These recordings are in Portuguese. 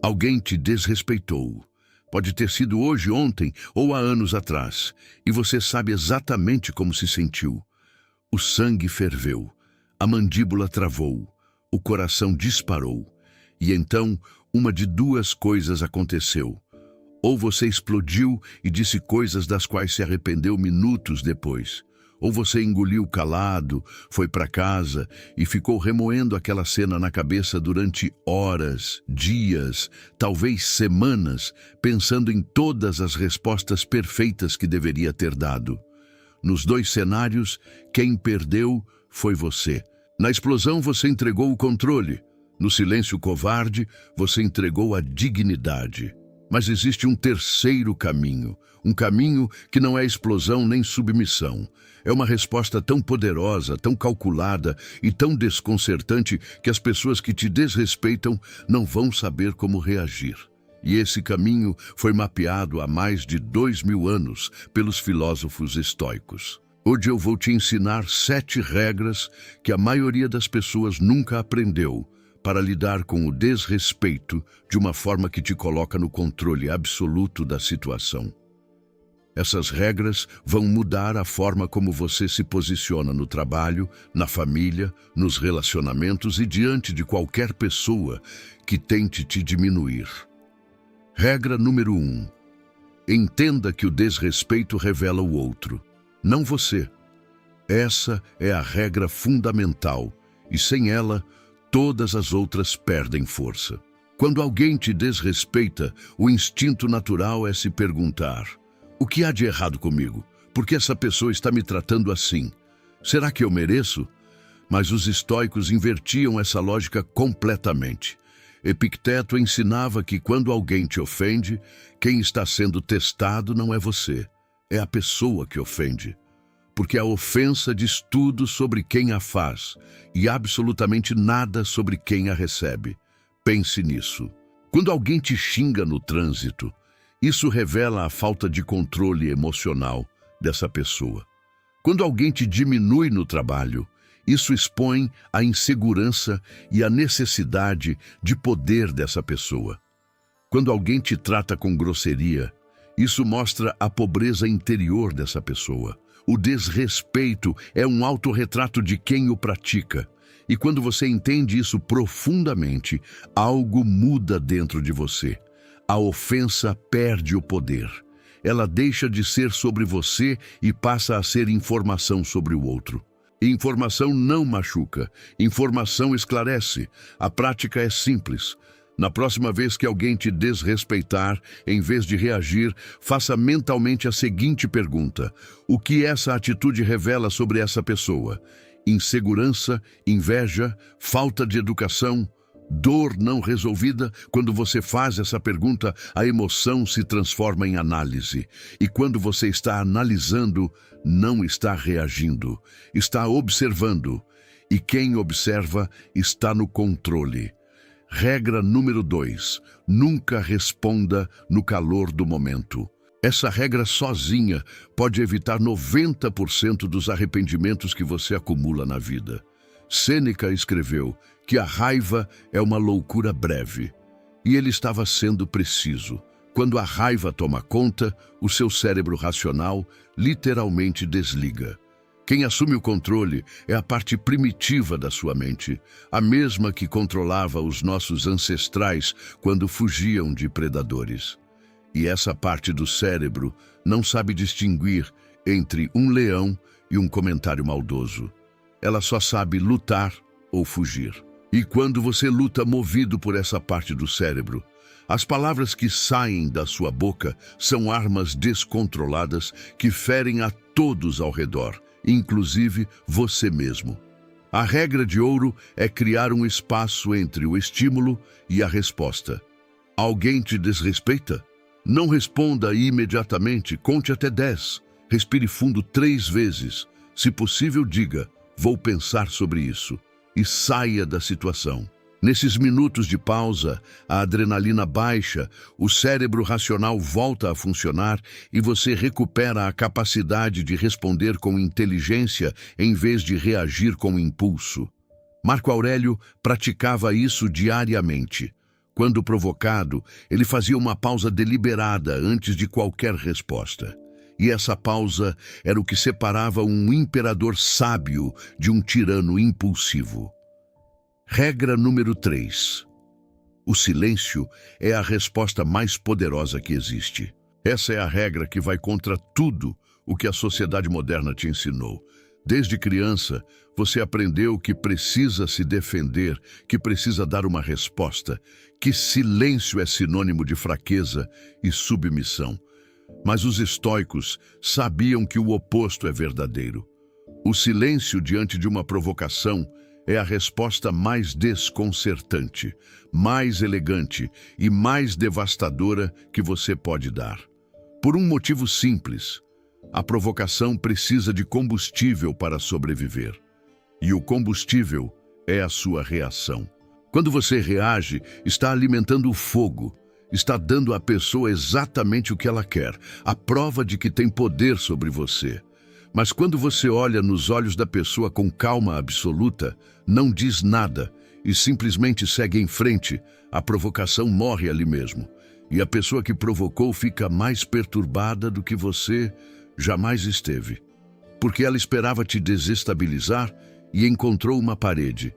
Alguém te desrespeitou. Pode ter sido hoje, ontem ou há anos atrás, e você sabe exatamente como se sentiu. O sangue ferveu, a mandíbula travou, o coração disparou, e então uma de duas coisas aconteceu. Ou você explodiu e disse coisas das quais se arrependeu minutos depois. Ou você engoliu calado, foi para casa e ficou remoendo aquela cena na cabeça durante horas, dias, talvez semanas, pensando em todas as respostas perfeitas que deveria ter dado. Nos dois cenários, quem perdeu foi você. Na explosão, você entregou o controle. No silêncio covarde, você entregou a dignidade. Mas existe um terceiro caminho, um caminho que não é explosão nem submissão. É uma resposta tão poderosa, tão calculada e tão desconcertante que as pessoas que te desrespeitam não vão saber como reagir. E esse caminho foi mapeado há mais de 2000 anos pelos filósofos estoicos. Hoje eu vou te ensinar 7 regras que a maioria das pessoas nunca aprendeu para lidar com o desrespeito de uma forma que te coloca no controle absoluto da situação. Essas regras vão mudar a forma como você se posiciona no trabalho, na família, nos relacionamentos e diante de qualquer pessoa que tente te diminuir. Regra número 1. Entenda que o desrespeito revela o outro, não você. Essa é a regra fundamental e sem ela, todas as outras perdem força. Quando alguém te desrespeita, o instinto natural é se perguntar: o que há de errado comigo? Por que essa pessoa está me tratando assim? Será que eu mereço? Mas os estoicos invertiam essa lógica completamente. Epicteto ensinava que quando alguém te ofende, quem está sendo testado não é você, é a pessoa que ofende. Porque a ofensa diz tudo sobre quem a faz e absolutamente nada sobre quem a recebe. Pense nisso. Quando alguém te xinga no trânsito, isso revela a falta de controle emocional dessa pessoa. Quando alguém te diminui no trabalho, isso expõe a insegurança e a necessidade de poder dessa pessoa. Quando alguém te trata com grosseria, isso mostra a pobreza interior dessa pessoa. O desrespeito é um autorretrato de quem o pratica. E quando você entende isso profundamente, algo muda dentro de você. A ofensa perde o poder. Ela deixa de ser sobre você e passa a ser informação sobre o outro. Informação não machuca, informação esclarece. A prática é simples. Na próxima vez que alguém te desrespeitar, em vez de reagir, faça mentalmente a seguinte pergunta: o que essa atitude revela sobre essa pessoa? Insegurança, inveja, falta de educação, dor não resolvida? Quando você faz essa pergunta, a emoção se transforma em análise. E quando você está analisando, não está reagindo, está observando. E quem observa está no controle. Regra número 2. Nunca responda no calor do momento. Essa regra sozinha pode evitar 90% dos arrependimentos que você acumula na vida. Sêneca escreveu que a raiva é uma loucura breve. E ele estava sendo preciso. Quando a raiva toma conta, o seu cérebro racional literalmente desliga. Quem assume o controle é a parte primitiva da sua mente, a mesma que controlava os nossos ancestrais quando fugiam de predadores. E essa parte do cérebro não sabe distinguir entre um leão e um comentário maldoso. Ela só sabe lutar ou fugir. E quando você luta movido por essa parte do cérebro, as palavras que saem da sua boca são armas descontroladas que ferem a todos ao redor, inclusive você mesmo. A regra de ouro é criar um espaço entre o estímulo e a resposta. Alguém te desrespeita? Não responda imediatamente, conte até 10. Respire fundo 3 vezes. Se possível, diga: vou pensar sobre isso. E saia da situação. Nesses minutos de pausa, a adrenalina baixa, o cérebro racional volta a funcionar e você recupera a capacidade de responder com inteligência em vez de reagir com impulso. Marco Aurélio praticava isso diariamente. Quando provocado, ele fazia uma pausa deliberada antes de qualquer resposta. E essa pausa era o que separava um imperador sábio de um tirano impulsivo. Regra número 3. O silêncio é a resposta mais poderosa que existe. Essa é a regra que vai contra tudo o que a sociedade moderna te ensinou. Desde criança, você aprendeu que precisa se defender, que precisa dar uma resposta, que silêncio é sinônimo de fraqueza e submissão. Mas os estoicos sabiam que o oposto é verdadeiro. O silêncio diante de uma provocação é a resposta mais desconcertante, mais elegante e mais devastadora que você pode dar. Por um motivo simples: a provocação precisa de combustível para sobreviver. E o combustível é a sua reação. Quando você reage, está alimentando o fogo, está dando à pessoa exatamente o que ela quer, a prova de que tem poder sobre você. Mas quando você olha nos olhos da pessoa com calma absoluta, não diz nada e simplesmente segue em frente, a provocação morre ali mesmo. E a pessoa que provocou fica mais perturbada do que você jamais esteve. Porque ela esperava te desestabilizar e encontrou uma parede.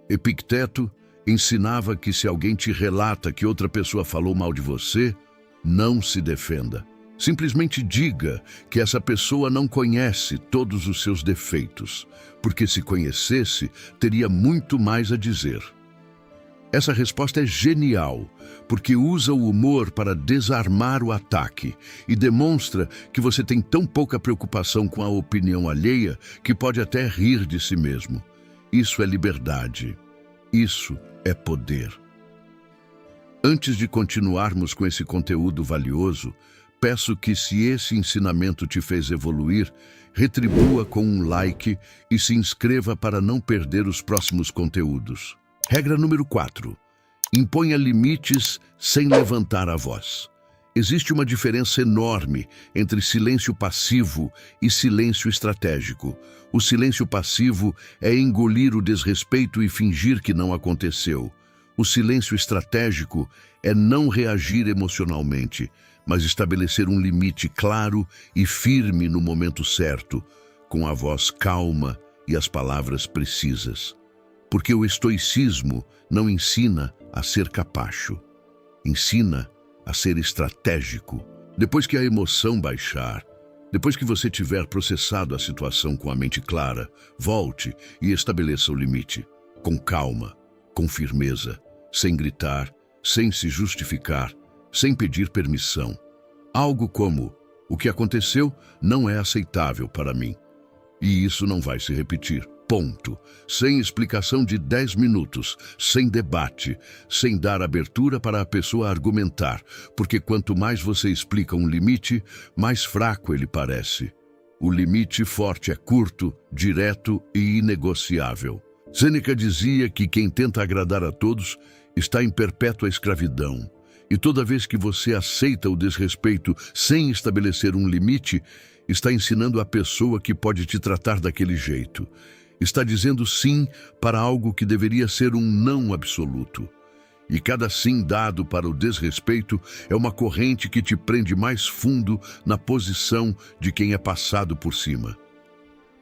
Epicteto ensinava que se alguém te relata que outra pessoa falou mal de você, não se defenda. Simplesmente diga que essa pessoa não conhece todos os seus defeitos, porque se conhecesse, teria muito mais a dizer. Essa resposta é genial, porque usa o humor para desarmar o ataque e demonstra que você tem tão pouca preocupação com a opinião alheia que pode até rir de si mesmo. Isso é liberdade. Isso é poder. Antes de continuarmos com esse conteúdo valioso, peço que, se esse ensinamento te fez evoluir, retribua com um like e se inscreva para não perder os próximos conteúdos. Regra número 4. Imponha limites sem levantar a voz. Existe uma diferença enorme entre silêncio passivo e silêncio estratégico. O silêncio passivo é engolir o desrespeito e fingir que não aconteceu. O silêncio estratégico é não reagir emocionalmente, mas estabelecer um limite claro e firme no momento certo, com a voz calma e as palavras precisas. Porque o estoicismo não ensina a ser capacho, ensina a ser estratégico. Depois que a emoção baixar, depois que você tiver processado a situação com a mente clara, volte e estabeleça o limite, com calma, com firmeza, sem gritar, sem se justificar, sem pedir permissão. Algo como: o que aconteceu não é aceitável para mim. E isso não vai se repetir. Ponto. Sem explicação de 10 minutos, sem debate, sem dar abertura para a pessoa argumentar, porque quanto mais você explica um limite, mais fraco ele parece. O limite forte é curto, direto e inegociável. Sêneca dizia que quem tenta agradar a todos está em perpétua escravidão. E toda vez que você aceita o desrespeito sem estabelecer um limite, está ensinando a pessoa que pode te tratar daquele jeito. Está dizendo sim para algo que deveria ser um não absoluto. E cada sim dado para o desrespeito é uma corrente que te prende mais fundo na posição de quem é passado por cima.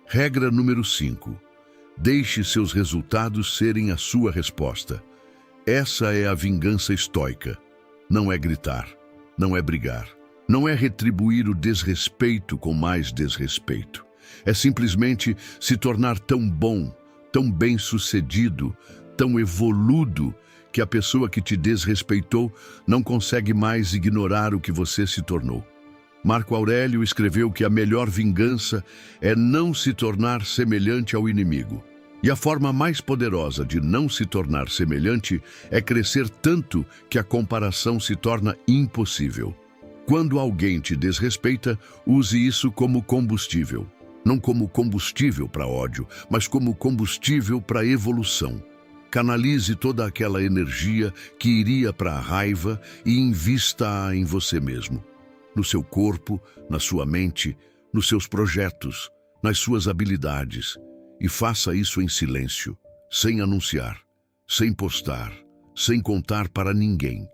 Regra número 5. Deixe seus resultados serem a sua resposta. Essa é a vingança estoica. Não é gritar, não é brigar, não é retribuir o desrespeito com mais desrespeito. É simplesmente se tornar tão bom, tão bem-sucedido, tão evoluído, que a pessoa que te desrespeitou não consegue mais ignorar o que você se tornou. Marco Aurélio escreveu que a melhor vingança é não se tornar semelhante ao inimigo. E a forma mais poderosa de não se tornar semelhante é crescer tanto que a comparação se torna impossível. Quando alguém te desrespeita, use isso como combustível. Não como combustível para ódio, mas como combustível para evolução. Canalize toda aquela energia que iria para a raiva e invista-a em você mesmo. No seu corpo, na sua mente, nos seus projetos, nas suas habilidades. E faça isso em silêncio, sem anunciar, sem postar, sem contar para ninguém.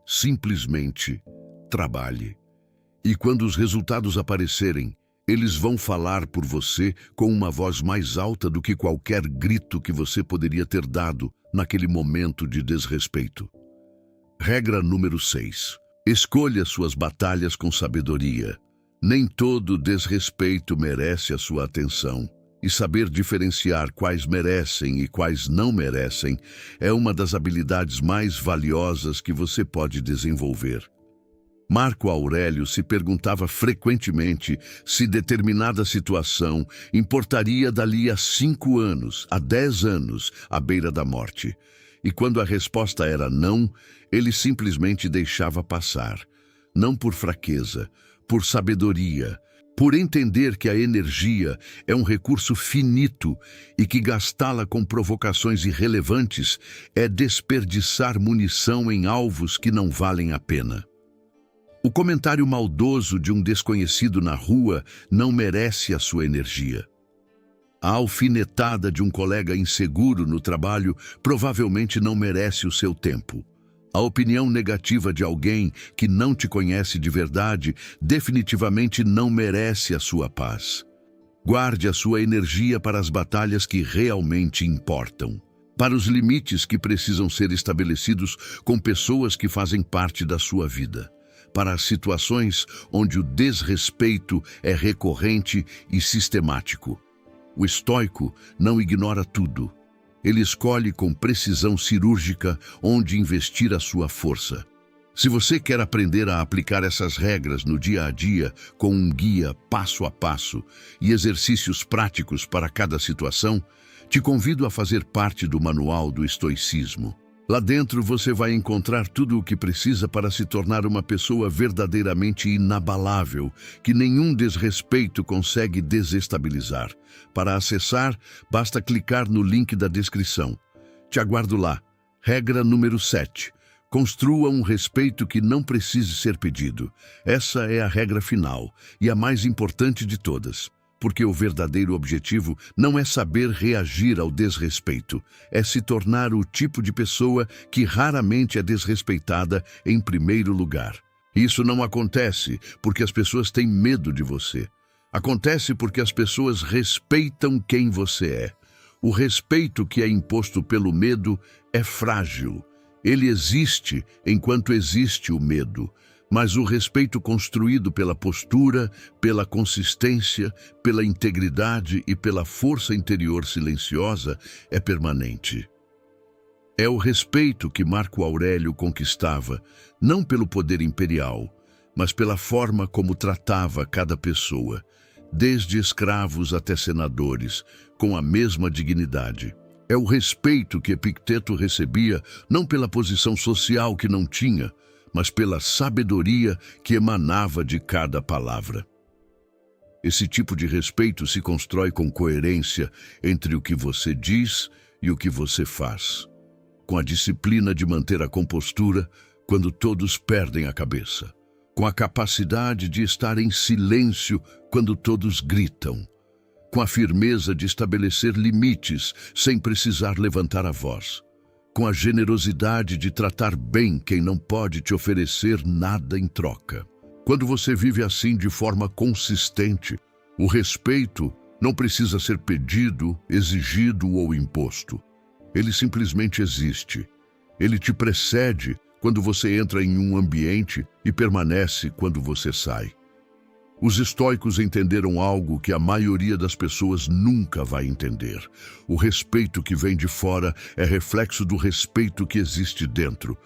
Simplesmente trabalhe. E quando os resultados aparecerem, eles vão falar por você com uma voz mais alta do que qualquer grito que você poderia ter dado naquele momento de desrespeito. Regra número 6. Escolha suas batalhas com sabedoria. Nem todo desrespeito merece a sua atenção. E saber diferenciar quais merecem e quais não merecem é uma das habilidades mais valiosas que você pode desenvolver. Marco Aurélio se perguntava frequentemente se determinada situação importaria dali a 5 anos, a 10 anos, à beira da morte. E quando a resposta era não, ele simplesmente deixava passar. Não por fraqueza, por sabedoria, por entender que a energia é um recurso finito e que gastá-la com provocações irrelevantes é desperdiçar munição em alvos que não valem a pena. O comentário maldoso de um desconhecido na rua não merece a sua energia. A alfinetada de um colega inseguro no trabalho provavelmente não merece o seu tempo. A opinião negativa de alguém que não te conhece de verdade definitivamente não merece a sua paz. Guarde a sua energia para as batalhas que realmente importam, para os limites que precisam ser estabelecidos com pessoas que fazem parte da sua vida, para as situações onde o desrespeito é recorrente e sistemático. O estoico não ignora tudo. Ele escolhe com precisão cirúrgica onde investir a sua força. Se você quer aprender a aplicar essas regras no dia a dia com um guia passo a passo e exercícios práticos para cada situação, te convido a fazer parte do Manual do Estoicismo. Lá dentro você vai encontrar tudo o que precisa para se tornar uma pessoa verdadeiramente inabalável, que nenhum desrespeito consegue desestabilizar. Para acessar, basta clicar no link da descrição. Te aguardo lá. Regra número 7. Construa um respeito que não precise ser pedido. Essa é a regra final e a mais importante de todas. Porque o verdadeiro objetivo não é saber reagir ao desrespeito, é se tornar o tipo de pessoa que raramente é desrespeitada em primeiro lugar. Isso não acontece porque as pessoas têm medo de você. Acontece porque as pessoas respeitam quem você é. O respeito que é imposto pelo medo é frágil. Ele existe enquanto existe o medo. Mas o respeito construído pela postura, pela consistência, pela integridade e pela força interior silenciosa é permanente. É o respeito que Marco Aurélio conquistava, não pelo poder imperial, mas pela forma como tratava cada pessoa, desde escravos até senadores, com a mesma dignidade. É o respeito que Epicteto recebia, não pela posição social que não tinha, mas pela sabedoria que emanava de cada palavra. Esse tipo de respeito se constrói com coerência entre o que você diz e o que você faz, com a disciplina de manter a compostura quando todos perdem a cabeça, com a capacidade de estar em silêncio quando todos gritam, com a firmeza de estabelecer limites sem precisar levantar a voz, com a generosidade de tratar bem quem não pode te oferecer nada em troca. Quando você vive assim de forma consistente, o respeito não precisa ser pedido, exigido ou imposto. Ele simplesmente existe. Ele te precede quando você entra em um ambiente e permanece quando você sai. Os estoicos entenderam algo que a maioria das pessoas nunca vai entender. O respeito que vem de fora é reflexo do respeito que existe dentro.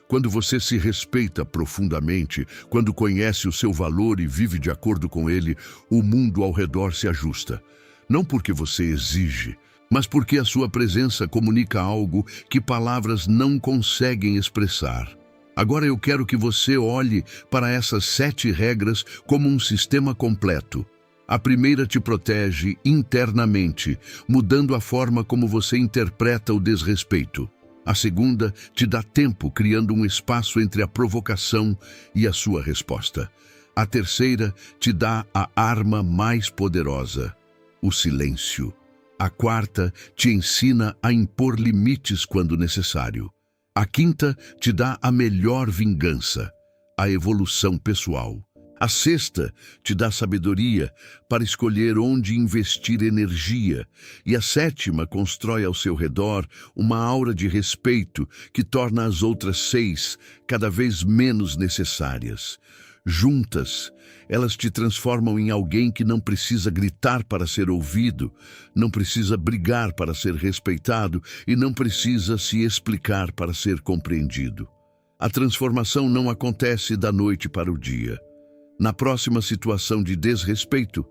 Quando você se respeita profundamente, quando conhece o seu valor e vive de acordo com ele, o mundo ao redor se ajusta. Não porque você exige, mas porque a sua presença comunica algo que palavras não conseguem expressar. Agora eu quero que você olhe para essas 7 regras como um sistema completo. A primeira te protege internamente, mudando a forma como você interpreta o desrespeito. A segunda te dá tempo, criando um espaço entre a provocação e a sua resposta. A terceira te dá a arma mais poderosa, o silêncio. A quarta te ensina a impor limites quando necessário. A quinta te dá a melhor vingança, a evolução pessoal. A sexta te dá sabedoria para escolher onde investir energia. E a sétima constrói ao seu redor uma aura de respeito que torna as outras 6 cada vez menos necessárias. Juntas, elas te transformam em alguém que não precisa gritar para ser ouvido, não precisa brigar para ser respeitado e não precisa se explicar para ser compreendido. A transformação não acontece da noite para o dia. Na próxima situação de desrespeito,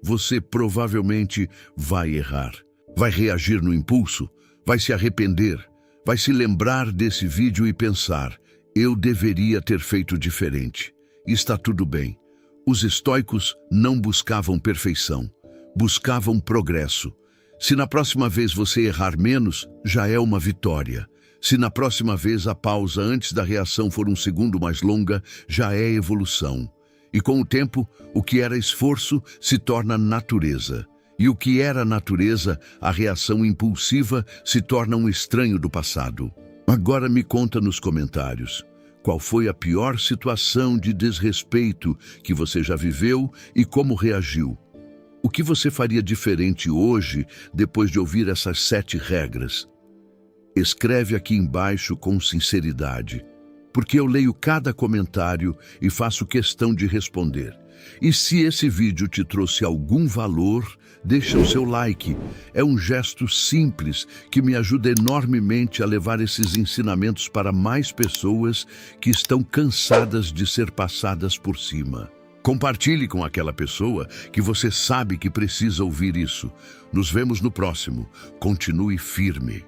você provavelmente vai errar. Vai reagir no impulso, vai se arrepender, vai se lembrar desse vídeo e pensar: eu deveria ter feito diferente. Está tudo bem. Os estoicos não buscavam perfeição, buscavam progresso. Se na próxima vez você errar menos, já é uma vitória. Se na próxima vez a pausa antes da reação for um segundo mais longa, já é evolução. E com o tempo, o que era esforço se torna natureza. E o que era natureza, a reação impulsiva, se torna um estranho do passado. Agora me conta nos comentários: qual foi a pior situação de desrespeito que você já viveu e como reagiu? O que você faria diferente hoje depois de ouvir essas 7 regras? Escreve aqui embaixo com sinceridade, porque eu leio cada comentário e faço questão de responder. E se esse vídeo te trouxe algum valor, deixa o seu like. É um gesto simples que me ajuda enormemente a levar esses ensinamentos para mais pessoas que estão cansadas de ser passadas por cima. Compartilhe com aquela pessoa que você sabe que precisa ouvir isso. Nos vemos no próximo. Continue firme.